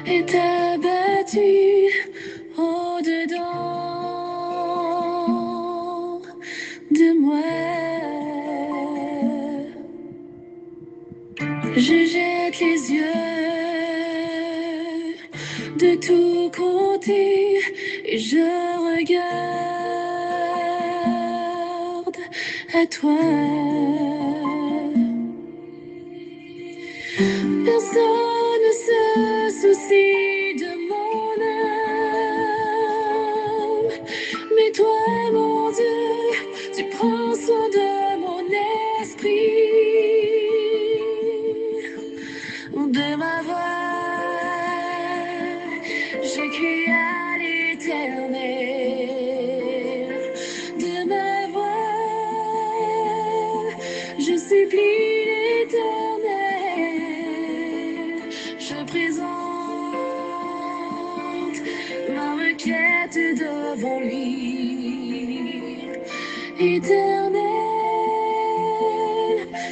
est abattu au-dedans de moi. Je jette les yeux de tous côtés et je regarde à toi. Personne ne se soucie de mon âme, mais toi, mon Dieu, tu prends soin de mon esprit, de ma voix. Je crie à l'Éternel, de ma voix. Je supplie l'Éternel, je présente ma requête devant lui. Éternel,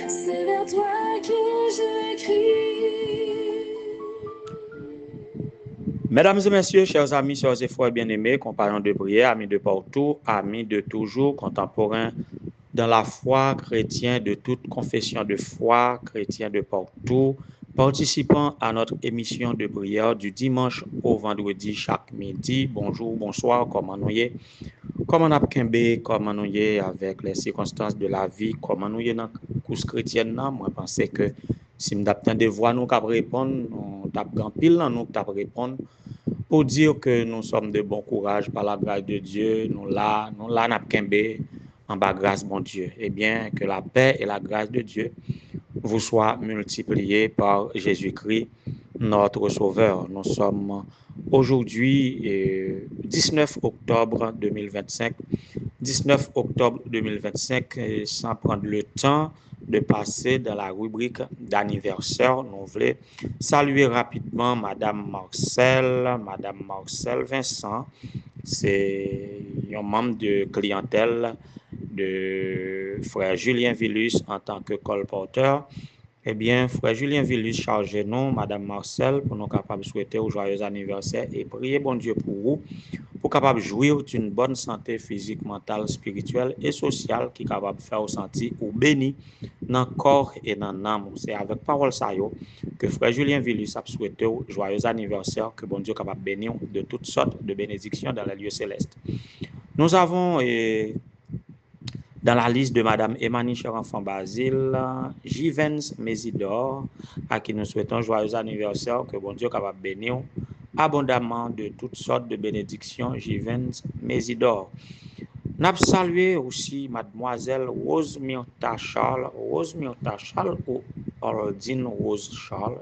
c'est vers toi que je crie. Mesdames et messieurs, chers amis, chers et frères bien-aimés, compagnons de prière, amis de partout, amis de toujours, contemporains dans la foi, chrétiens de toute confession de foi, chrétiens de partout, participant à notre émission de prière du dimanche au vendredi chaque midi. Bonjour, bonsoir, comment nous y est? Comment nous avons comment nous y est avec les circonstances de la vie, comment nous y est dans la course chrétienne? Moi, je pense que si nous avons des voix, nous avons répondre, nous avons pile, nous avons répondre pour dire que nous sommes de bon courage par la grâce de Dieu. Nous là, nous avons en bas grâce, bon Dieu. Eh bien, que la paix et la grâce de Dieu vous soient multipliées par Jésus-Christ, notre Sauveur. Nous sommes aujourd'hui 19 octobre 2025. 19 octobre 2025, sans prendre le temps de passer dans la rubrique d'anniversaire, nous voulons saluer rapidement Madame Marcel Vincent. C'est un membre de clientèle de frère Julien Villus en tant que colporteur. Eh bien, frère Julien Villus, chargez-nous, Madame Marcel, pour nous capables de souhaiter un joyeux anniversaire et prier bon Dieu pour vous, pour capable de jouir d'une bonne santé physique, mentale, spirituelle et sociale qui est capable de faire sentir ou béni dans le corps et dans l'âme. C'est avec parole ça que frère Julien Villus a souhaité un joyeux anniversaire, que bon Dieu est capable de bénir de toutes sortes de bénédictions dans les lieux célestes. Nous avons dans la liste de Madame Emmanuel Cher-Enfant Basile, Jivens Mésidor, à qui nous souhaitons joyeux anniversaire, que bon Dieu est capable de bénir abondamment de toutes sortes de bénédictions, Jivens Mésidor. Nous avons salué aussi Mademoiselle Rose Myrta Charles ou Ordine Rose Charles,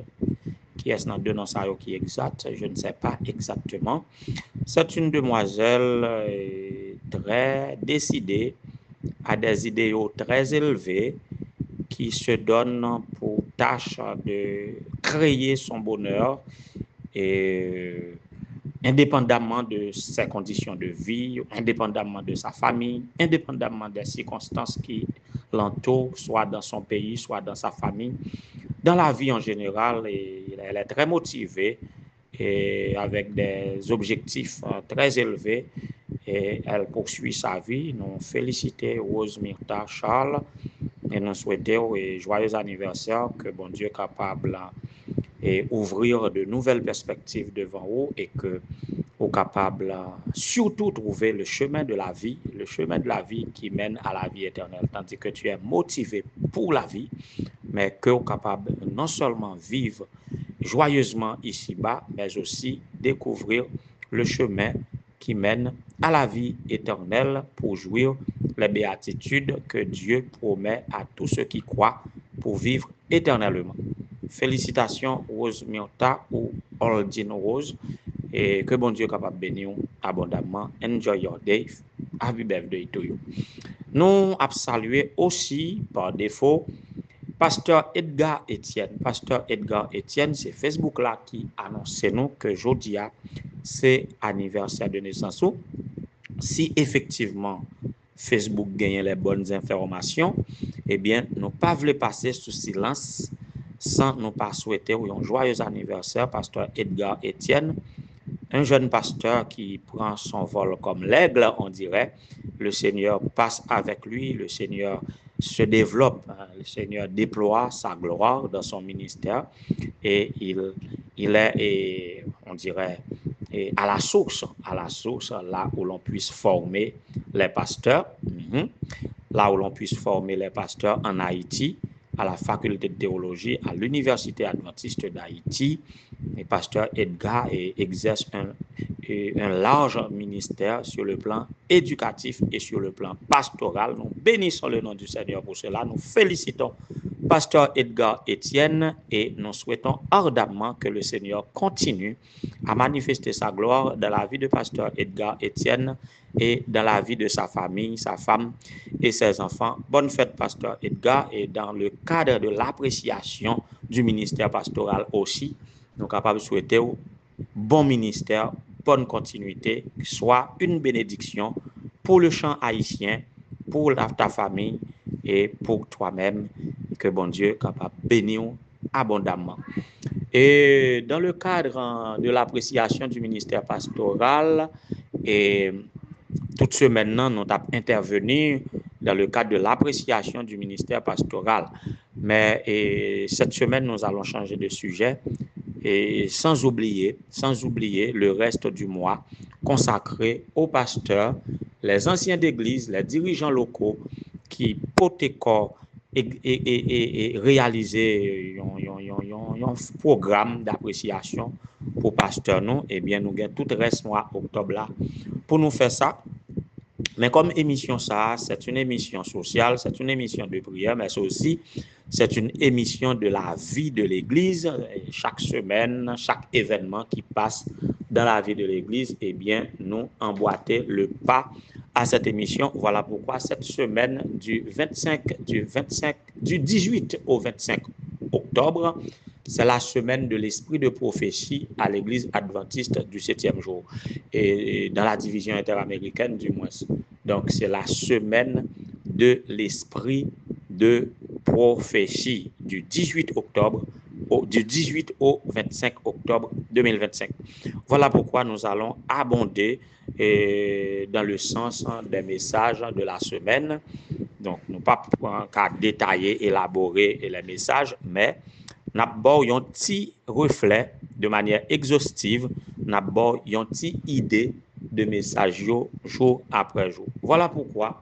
qui est dans deux noms qui est exact, je ne sais pas exactement. C'est une demoiselle très décidée, a des idéaux très élevés, qui se donne pour tâche de créer son bonheur et indépendamment de ses conditions de vie, indépendamment de sa famille, indépendamment des circonstances qui l'entourent, soit dans son pays, soit dans sa famille. Dans la vie en général, elle est très motivée et avec des objectifs très élevés et elle poursuit sa vie. Nous félicitons Rose Myrta Charles et nous souhaitons un joyeux anniversaire, que bon Dieu est capable et ouvrir de nouvelles perspectives devant vous et que vous capable surtout trouver le chemin de la vie qui mène à la vie éternelle, tandis que tu es motivé pour la vie, mais que vous capable non seulement vivre joyeusement ici-bas, mais aussi découvrir le chemin qui mène à la vie éternelle pour jouir les béatitudes que Dieu promet à tous ceux qui croient pour vivre éternellement. Félicitations Rose Myrta ou Ordine Rose, et que bon Dieu est capable de bénir abondamment. Enjoy your day. Happy birthday to you. Nous avons salué aussi par défaut Pasteur Edgar Etienne. Pasteur Edgar Etienne, c'est Facebook là qui annonce nous que jeudi c'est anniversaire de naissance. Si effectivement Facebook gagne les bonnes informations, eh bien, nous ne pouvons pas passer sous silence sans nous pas souhaiter un joyeux anniversaire, pasteur Edgar Etienne, un jeune pasteur qui prend son vol comme l'aigle, on dirait. Le Seigneur passe avec lui, le Seigneur se développe, le Seigneur déploie sa gloire dans son ministère et il est, et, on dirait, et à la source, là où l'on puisse former les pasteurs, là où l'on puisse former les pasteurs en Haïti, à la faculté de théologie, à l'université adventiste d'Haïti. Le pasteur Edgar exerce un large ministère sur le plan éducatif et sur le plan pastoral. Nous bénissons le nom du Seigneur pour cela. Nous félicitons pasteur Edgar Etienne et nous souhaitons ardemment que le Seigneur continue à manifester sa gloire dans la vie de pasteur Edgar Etienne et dans la vie de sa famille, sa femme et ses enfants. Bonne fête, pasteur Edgar, et dans le cadre de l'appréciation du ministère pastoral aussi, nous sommes capables de souhaiter bon ministère, bonne continuité, soit une bénédiction pour le chant haïtien, pour ta famille et pour toi-même, que bon Dieu est capable de bénir abondamment. Et dans le cadre de l'appréciation du ministère pastoral, et toute semaine, nous avons intervenu dans le cadre de l'appréciation du ministère pastoral. Mais cette semaine, nous allons changer de sujet et sans oublier le reste du mois consacré aux pasteurs, les anciens d'église, les dirigeants locaux qui portent corps et réaliser un programme d'appréciation pour pasteurs nous. Eh bien, nous avons tout le reste mois octobre là pour nous faire ça. Mais comme émission ça, c'est une émission sociale, c'est une émission de prière, mais c'est une émission de la vie de l'Église. Chaque semaine, chaque événement qui passe dans la vie de l'Église, eh bien, nous emboîter le pas à cette émission. Voilà pourquoi cette semaine du 18 au 25 octobre, c'est la semaine de l'esprit de prophétie à l'Église adventiste du 7e jour, et dans la division interaméricaine du moins. Donc, c'est la semaine de l'esprit de prophétie du 18 au 25 octobre 2025. Voilà pourquoi nous allons abonder dans le sens des messages de la semaine. Donc, nous ne pouvons pas détailler, élaborer les messages, mais nous avons un petit reflet de manière exhaustive, nous avons une petite idée de messages jour après jour. Voilà pourquoi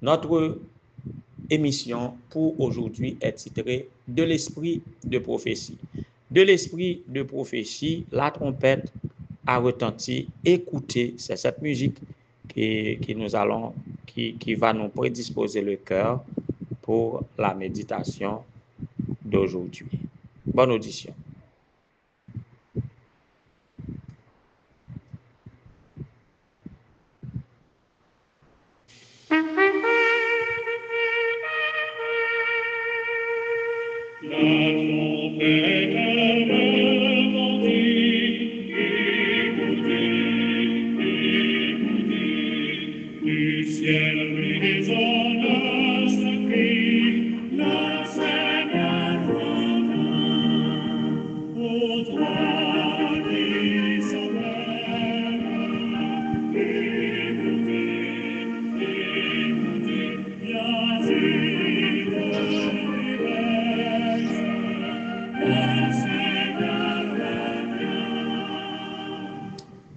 notre émission pour aujourd'hui est titrée « De l'esprit de prophétie ». De l'esprit de prophétie, la trompette a retenti. Écoutez, c'est cette musique qui va nous prédisposer le cœur pour la méditation d'aujourd'hui. Bonne audition.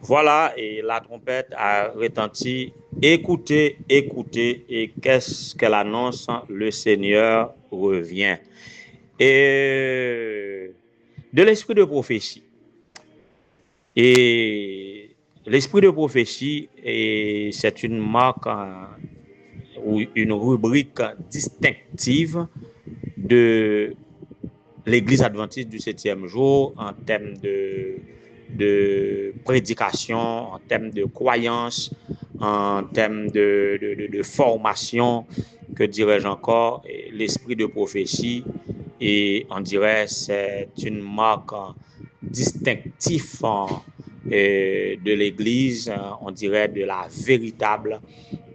Voilà, et la trompette a retenti. Écoutez, écoutez, et qu'est-ce qu'elle annonce? Le Seigneur revient. Et de l'esprit de prophétie. Et l'esprit de prophétie, c'est une marque ou une rubrique distinctive de l'Église adventiste du 7e jour en termes de prédication, en termes de croyance, en termes de formation, que dirais-je encore, l'esprit de prophétie, et on dirait c'est une marque distinctive de l'Église, on dirait de la véritable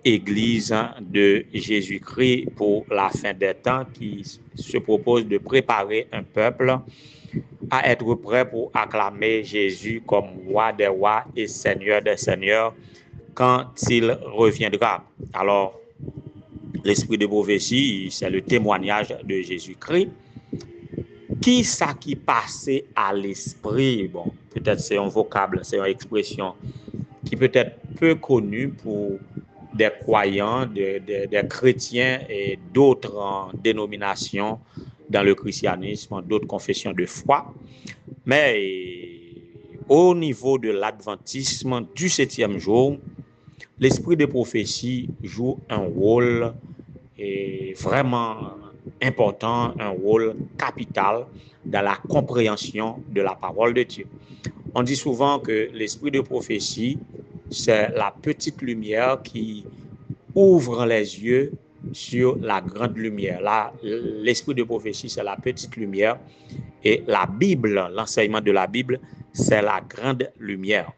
Église de Jésus-Christ pour la fin des temps qui se propose de préparer un peuple à être prêt pour acclamer Jésus comme roi des rois et seigneur des seigneurs quand il reviendra. Alors, l'esprit de prophétie, c'est le témoignage de Jésus-Christ. Qui ça qui passait à l'esprit? Bon, peut-être c'est un vocable, c'est une expression qui peut être peu connue pour des croyants, des chrétiens et d'autres dénominations dans le christianisme, d'autres confessions de foi. Mais au niveau de l'adventisme du 7e jour, l'esprit de prophétie joue un rôle vraiment important, un rôle capital dans la compréhension de la parole de Dieu. On dit souvent que l'esprit de prophétie, c'est la petite lumière qui ouvre les yeux sur la grande lumière. Là, l'esprit de prophétie, c'est la petite lumière et la Bible, l'enseignement de la Bible, c'est la grande lumière.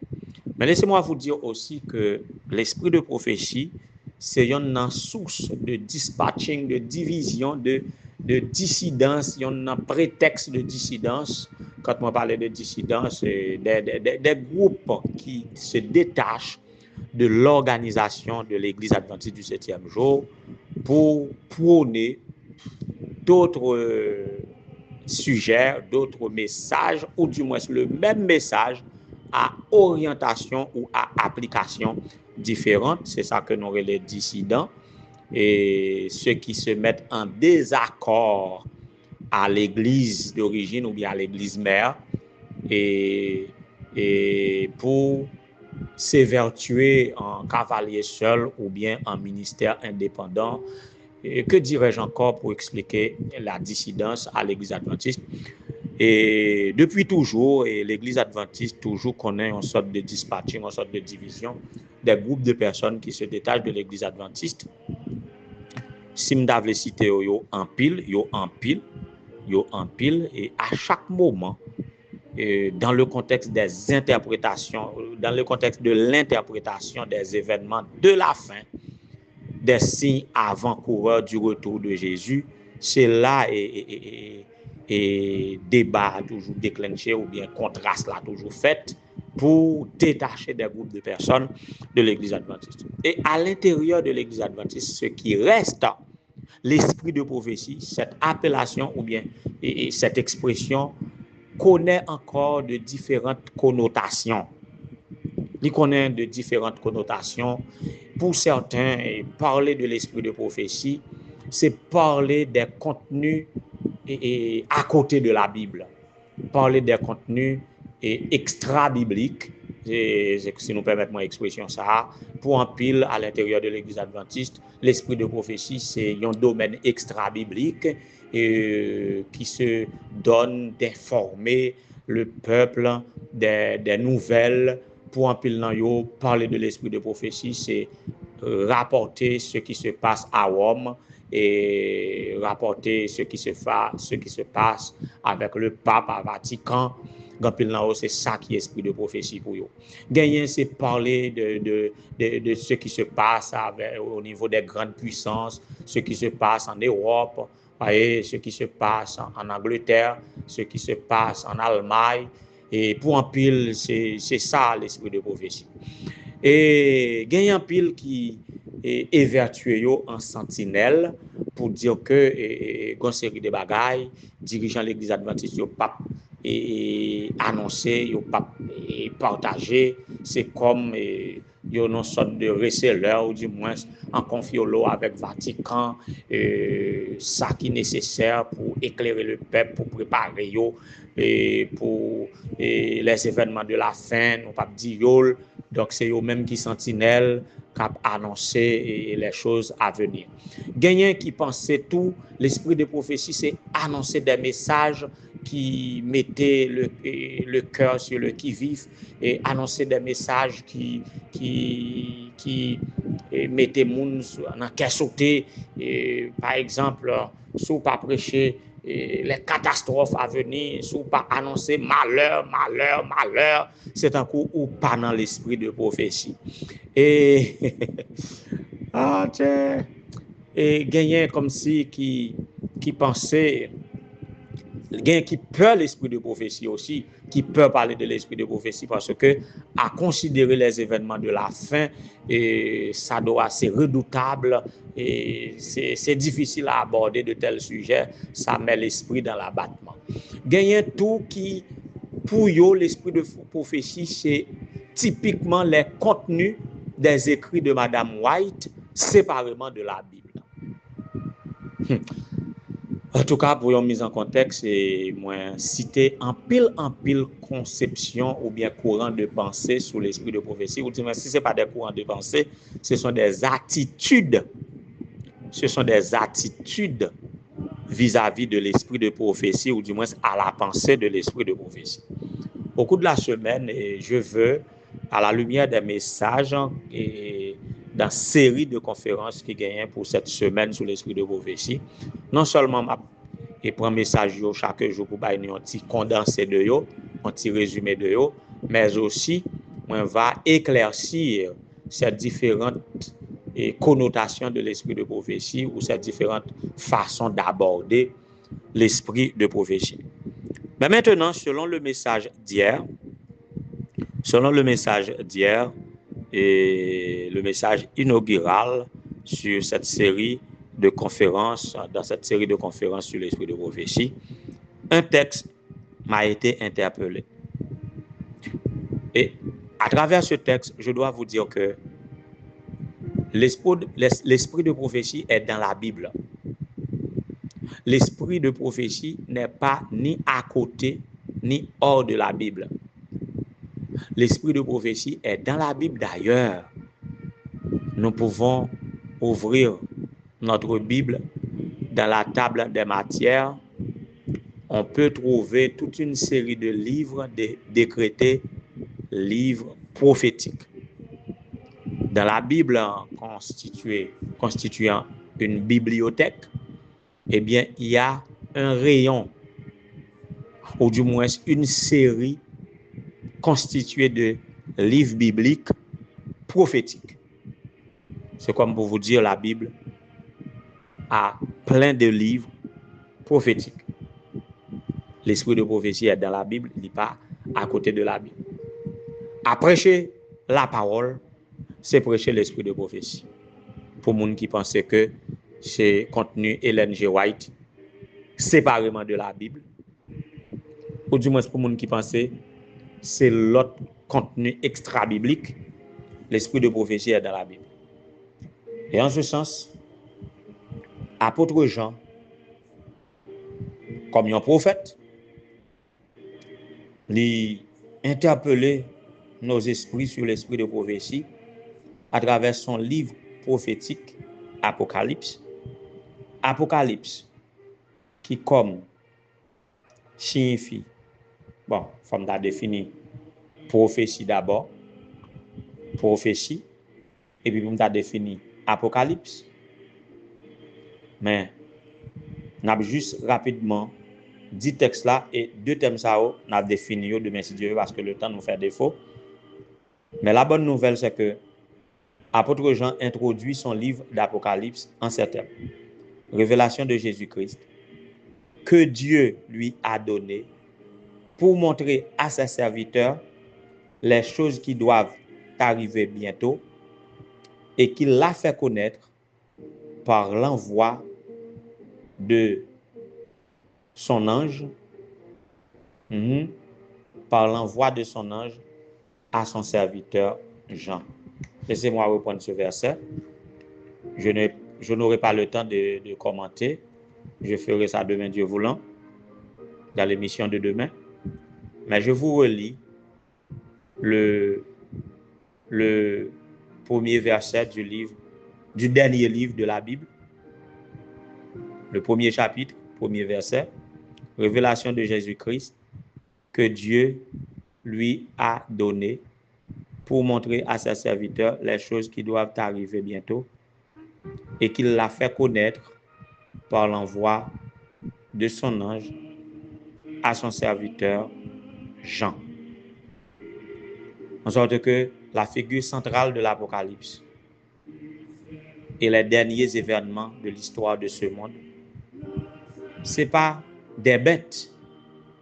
Mais laissez-moi vous dire aussi que l'esprit de prophétie, c'est une source de dispatching, de division, de dissidence, il y a un prétexte de dissidence. Quand on parle de dissidence, c'est des groupes qui se détachent de l'organisation de l'Église adventiste du 7e jour pour prôner d'autres sujets, d'autres messages, ou du moins le même message à orientation ou à application différente. C'est ça que nous les dissidents et ceux qui se mettent en désaccord à l'église d'origine ou bien à l'église mère et pour s'évertuer en cavalier seul ou bien en ministère indépendant. Et que dirais-je encore pour expliquer la dissidence à l'église adventiste? Et depuis toujours, et l'église adventiste toujours connaît une sorte de dispatching, une sorte de division des groupes de personnes qui se détachent de l'église adventiste. Si je devais citer yo en pile, et à chaque moment, dans le contexte des interprétations, dans le contexte de l'interprétation des événements de la fin, des signes avant-coureurs du retour de Jésus, c'est là et débat toujours déclenché ou bien contraste là toujours fait pour détacher des groupes de personnes de l'église adventiste. Et à l'intérieur de l'église adventiste, ce qui reste, l'esprit de prophétie, cette appellation ou bien cette expression connaît encore de différentes connotations. Il connaît de différentes connotations. Pour certains, parler de l'esprit de prophétie, c'est parler des contenus à côté de la Bible. Parler des contenus extra-bibliques, si nous permettons l'expression ça, pour un pile à l'intérieur de l'église adventiste, l'esprit de prophétie, c'est un domaine extra-biblique qui se donne d'informer le peuple des nouvelles. Pour un pile dans yo, parler de l'esprit de prophétie, c'est rapporter ce qui se passe à Rome et rapporter ce qui se passe avec le pape à Vatican. C'est ça qui est l'esprit de prophétie pour eux. Gagner, c'est parler de ce qui se passe au niveau des grandes puissances, ce qui se passe en Europe, ce qui se passe en Angleterre, ce qui se passe en Allemagne. Et pour un pile, c'est ça l'esprit de prophétie. Et il y a un pile qui est évertué en sentinelle pour dire que une série de bagailles, dirigeant l'église adventiste, yo pas annoncé, yo pas partagé, c'est comme yo une sorte de receleur ou du moins en confiolo avec Vatican, ça qui est nécessaire pour éclairer le peuple, pour préparer yo pour les événements de la fin, non pas dire yo. Donc, c'est eux-mêmes qui sentinelles, qui annoncé les choses à venir. Gagné qui pensait tout, l'esprit de prophétie, c'est annoncer des messages qui mettaient le cœur sur le qui-vif et annoncer des messages qui mettaient moun dans cœur sauté. Par exemple, si vous pas prêcher les catastrophes à venir, si vous pas annoncer malheur, c'est un coup ou pas dans l'esprit de prophétie. Et Ah, tiens. Et gagner comme si qui pensait, gain qui peur l'esprit de prophétie aussi, qui peut parler de l'esprit de prophétie parce que à considérer les événements de la fin, et ça doit c'est redoutable et c'est difficile à aborder de tels sujets, ça met l'esprit dans l'abattement. Gagner tout qui pour yo l'esprit de prophétie c'est typiquement les contenus des écrits de Madame White séparément de la Bible. En tout cas, pour une mise en contexte, c'est moi citer en pile conception ou bien courant de pensée sur l'esprit de prophétie. Ou si ce n'est pas des courants de pensée, ce sont des attitudes. Ce sont des attitudes vis-à-vis de l'esprit de prophétie ou du moins à la pensée de l'esprit de prophétie. Au cours de la semaine, je veux, à la lumière des messages et dans la série de conférences qui gagnent pour cette semaine sur l'esprit de prophétie, non seulement et prendre message chaque jour pour bailler un petit condensé de yo, un petit résumé de yo, mais aussi on va éclaircir ces différentes connotations de l'esprit de prophétie ou ces différentes façons d'aborder l'esprit de prophétie. Mais maintenant, selon le message d'hier et le message inaugural sur cette série de conférences, dans cette série de conférences sur l'esprit de prophétie, un texte m'a été interpellé. Et à travers ce texte, je dois vous dire que l'esprit de prophétie est dans la Bible. L'esprit de prophétie n'est pas ni à côté, ni hors de la Bible. L'esprit de prophétie est dans la Bible d'ailleurs. Nous pouvons ouvrir notre Bible dans la table des matières. On peut trouver toute une série de livres décrétés, livres prophétiques. Dans la Bible constituant une bibliothèque, eh bien, il y a un rayon, ou du moins une série constituée de livres bibliques prophétiques. C'est comme pour vous dire, la Bible a plein de livres prophétiques. L'esprit de prophétie est dans la Bible, il n'est pas à côté de la Bible. À prêcher la parole, c'est prêcher l'esprit de prophétie. Pour les gens qui pensent que c'est contenu Ellen G. White séparément de la Bible, ou du moins pour les gens qui pensent que c'est l'autre contenu extra-biblique, l'esprit de prophétie est dans la Bible. Et en ce sens, apôtre Jean, comme un prophète, lui interpeller nos esprits sur l'esprit de prophétie à travers son livre prophétique Apocalypse. Apocalypse qui comme signifie, bon, comme tu as défini, prophétie d'abord, prophétie, et puis comme tu as défini Apocalypse. Mais on a juste rapidement dit texte là et deux thèmes ça on a défini demain si Dieu veut parce que le temps nous fait défaut. Mais la bonne nouvelle c'est que apôtre Jean introduit son livre d'Apocalypse en ces termes. Révélation de Jésus-Christ que Dieu lui a donné pour montrer à ses serviteurs les choses qui doivent arriver bientôt et qu'il l'a fait connaître par l'envoi de son ange, par l'envoi de son ange à son serviteur Jean. Laissez-moi reprendre ce verset. Je n'aurai pas le temps de commenter. Je ferai ça demain, Dieu voulant, dans l'émission de demain. Mais je vous relis le premier verset du dernier livre de la Bible, le premier chapitre, premier verset, révélation de Jésus-Christ que Dieu lui a donné pour montrer à ses serviteurs les choses qui doivent arriver bientôt et qu'il l'a fait connaître par l'envoi de son ange à son serviteur Jean. En sorte que la figure centrale de l'Apocalypse et les derniers événements de l'histoire de ce monde, ce n'est pas des bêtes,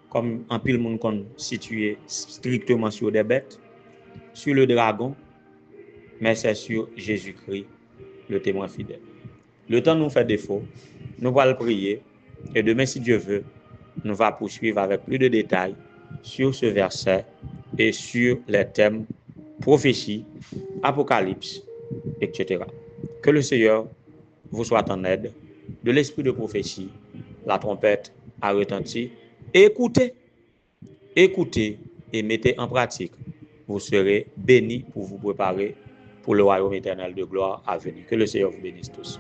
comme un pile monde qu'on situé strictement sur des bêtes, sur le dragon, mais c'est sur Jésus-Christ, le témoin fidèle. Le temps nous fait défaut, nous allons prier, et demain, si Dieu veut, nous allons poursuivre avec plus de détails sur ce verset et sur les thèmes prophétie, apocalypse, etc. Que le Seigneur vous soit en aide. De l'esprit de prophétie, la trompette a retenti. Écoutez, écoutez et mettez en pratique. Vous serez bénis pour vous préparer pour le royaume éternel de gloire à venir. Que le Seigneur vous bénisse tous.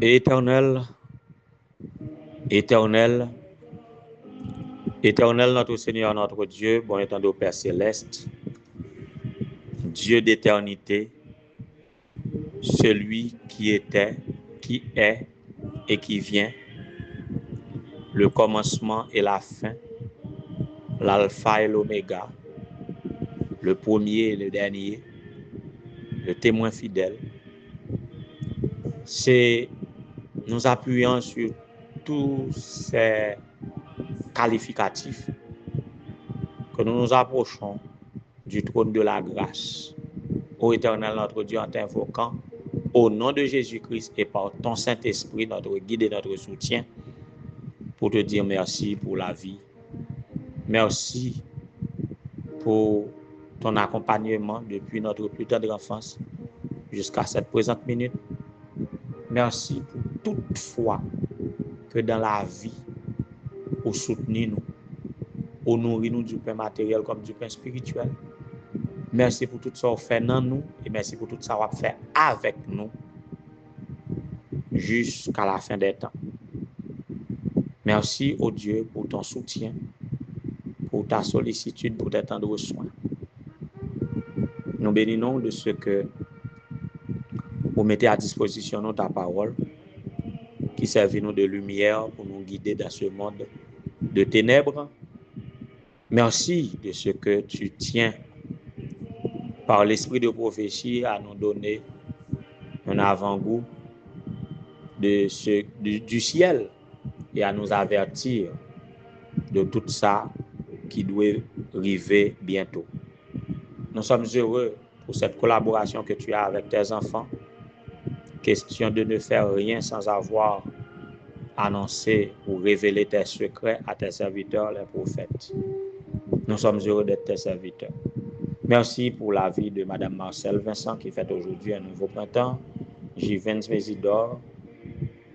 Éternel, éternel, éternel, notre Seigneur, notre Dieu, bon étendue au Père céleste, Dieu d'éternité, celui qui était, qui est et qui vient, le commencement et la fin, l'alpha et l'oméga, le premier et le dernier, le témoin fidèle. C'est nous appuyant sur tous ces qualificatifs que nous nous approchons du trône de la grâce. Ô Éternel, notre Dieu, en t'invoquant, au nom de Jésus-Christ et par ton Saint-Esprit, notre guide et notre soutien, pour te dire merci pour la vie. Merci pour ton accompagnement depuis notre plus tendre enfance jusqu'à cette présente minute. Merci pour toute fois que dans la vie, vous soutenez nous, vous nourrit nous du pain matériel comme du pain spirituel. Merci pour tout ça que vous faites dans nous et merci pour tout ça que vous faites avec nous jusqu'à la fin des temps. Merci au Dieu pour ton soutien, pour ta sollicitude, pour tes tendres soins. Nous bénissons de ce que vous mettez à disposition de ta parole qui servit nous de lumière pour nous guider dans ce monde de ténèbres. Merci de ce que tu tiens par l'esprit de prophétie à nous donner un avant-goût du ciel et à nous avertir de tout ça qui doit arriver bientôt. Nous sommes heureux pour cette collaboration que tu as avec tes enfants. Question de ne faire rien sans avoir annoncé ou révélé tes secrets à tes serviteurs, les prophètes. Nous sommes heureux d'être tes serviteurs. Merci pour la vie de Mme Marcel Vincent qui fête aujourd'hui un nouveau printemps, Givens Mésidor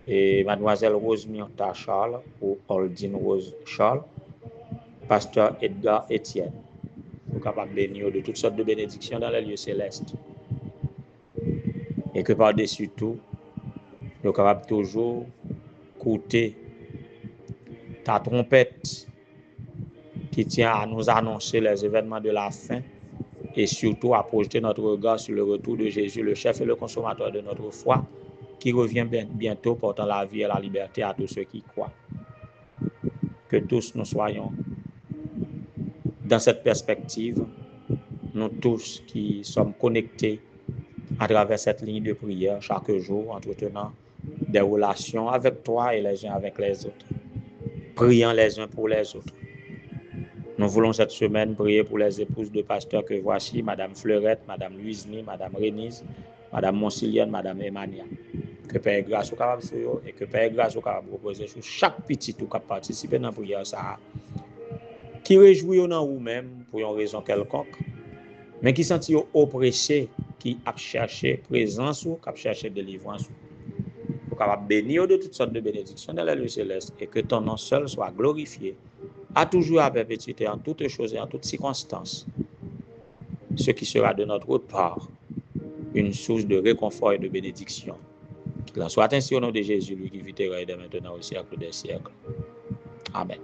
et Mademoiselle Rose Myrta Charles ou Aldine Rose Charles, Pasteur Edgar Etienne. Nous sommes capables de bénir de toutes sortes de bénédictions dans les lieux célestes. Et que par-dessus tout, nous sommes capables toujours d'écouter ta trompette qui tient à nous annoncer les événements de la fin et surtout à projeter notre regard sur le retour de Jésus, le chef et le consommateur de notre foi, qui revient bientôt portant la vie et la liberté à tous ceux qui croient. Que tous nous soyons dans cette perspective, nous tous qui sommes connectés à travers cette ligne de prière chaque jour, entretenant des relations avec toi et les uns avec les autres, priant les uns pour les autres. Nous voulons cette semaine prier pour les épouses de pasteurs que voici, Madame Fleurette, Madame Louisny, Madame Rénise, Madame Monsilienne, Madame Emania. Que Père grâce au capable sur et que Père grâce au capable proposer sur chaque petit tout qui a participé dans la prière ça, qui réjouit dans vous-même pour une raison quelconque, mais qui sentit oppressé, qui a cherché présence ou qui a cherché délivrance. Pour capable bénir de toutes sortes de bénédictions dans les lieux célestes et que ton nom seul soit glorifié à toujours à perpétuité en toutes choses et en toutes circonstances, ce qui sera de notre part une source de réconfort et de bénédiction. Qu'il en soit ainsi au nom de Jésus, lui qui vit et règne maintenant au siècle des siècles. Amen.